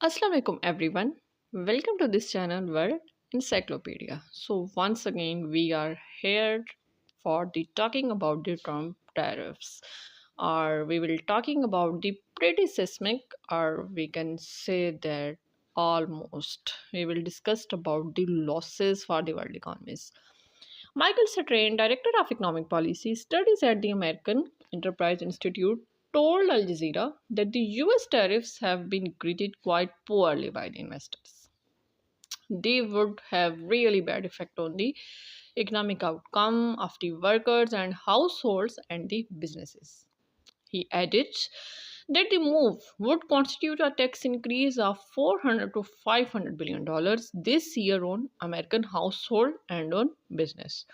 Assalamualaikum everyone. Welcome to this channel World Encyclopedia. So once again we are here for the talking about the Trump tariffs. Or we will talking about the pretty seismic, or we can say that almost. We will discuss about the losses for the world economies. Michael Strain, Director of Economic Policy Studies at the American Enterprise Institute, told Al Jazeera that the US tariffs have been greeted quite poorly by the investors. They would have really bad effect on the economic outcome of the workers and households and the businesses. He added that the move would constitute a tax increase of 400 to 500 billion dollars this year on American household and on business.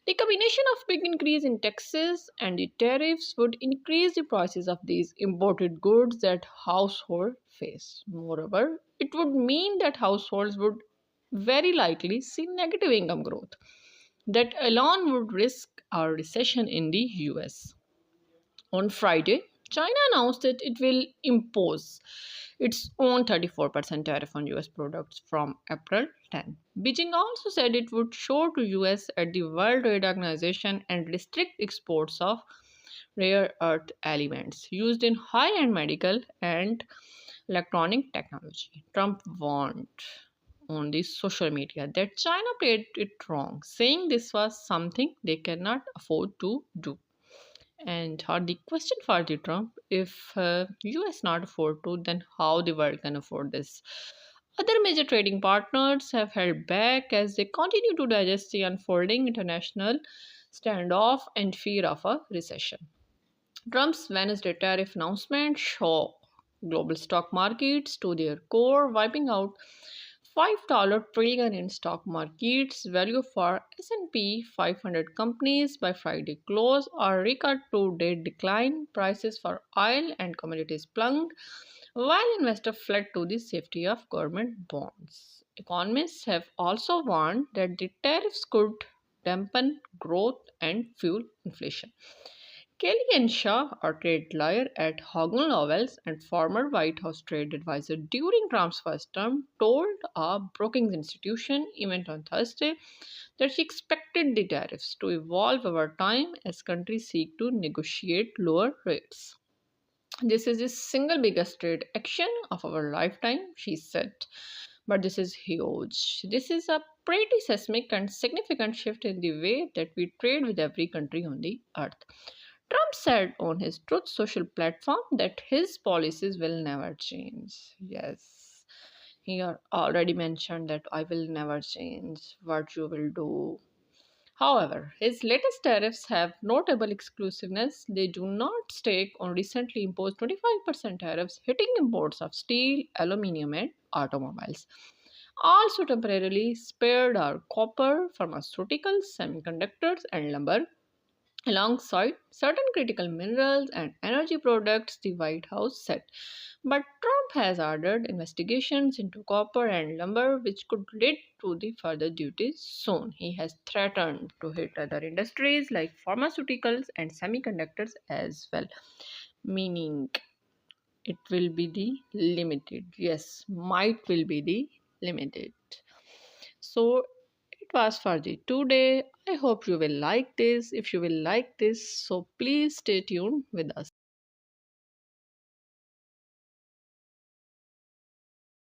The combination of big increase in taxes and the tariffs would increase the prices of these imported goods that households face. Moreover, it would mean that households would very likely see negative income growth. That alone would risk a recession in the US. On Friday, China announced that it will impose its own 34% tariff on US products from April 10. Beijing also said it would show to US at the World Trade Organization and restrict exports of rare earth elements used in high-end medical and electronic technology. Trump warned on the social media that China played it wrong, saying this was something they cannot afford to do. And the question for the Trump, if US not afford to, then how the world can afford this? Other major trading partners have held back as they continue to digest the unfolding international standoff and fear of a recession. Trump's Wednesday tariff announcement shook global stock markets to their core, wiping out $5 trillion in stock markets value for S&P 500 companies by Friday close, or record two-day decline. Prices for oil and commodities plunged while investors fled to the safety of government bonds. Economists have also warned that the tariffs could dampen growth and fuel inflation. Kellyanne Shaw, a trade lawyer at Hogan Lovells and former White House trade advisor during Trump's first term, told a Brookings Institution event on Thursday that she expected the tariffs to evolve over time as countries seek to negotiate lower rates. This is the single biggest trade action of our lifetime, she said. But this is huge. This is a pretty seismic and significant shift in the way that we trade with every country on the earth. Trump said on his Truth Social platform that his policies will never change. Yes, he already mentioned that I will never change what you will do. However, his latest tariffs have notable exclusiveness. They do not stake on recently imposed 25% tariffs hitting imports of steel, aluminium, and automobiles. Also temporarily spared are copper, pharmaceuticals, semiconductors, and lumber, alongside certain critical minerals and energy products, the White House said. But Trump has ordered investigations into copper and lumber, which could lead to the further duties soon. He has threatened to hit other industries like pharmaceuticals and semiconductors as well, meaning it will be the limited. Yes, might will be the limited. So it was for the today. I hope you will like this. If you will like this, so please stay tuned with us.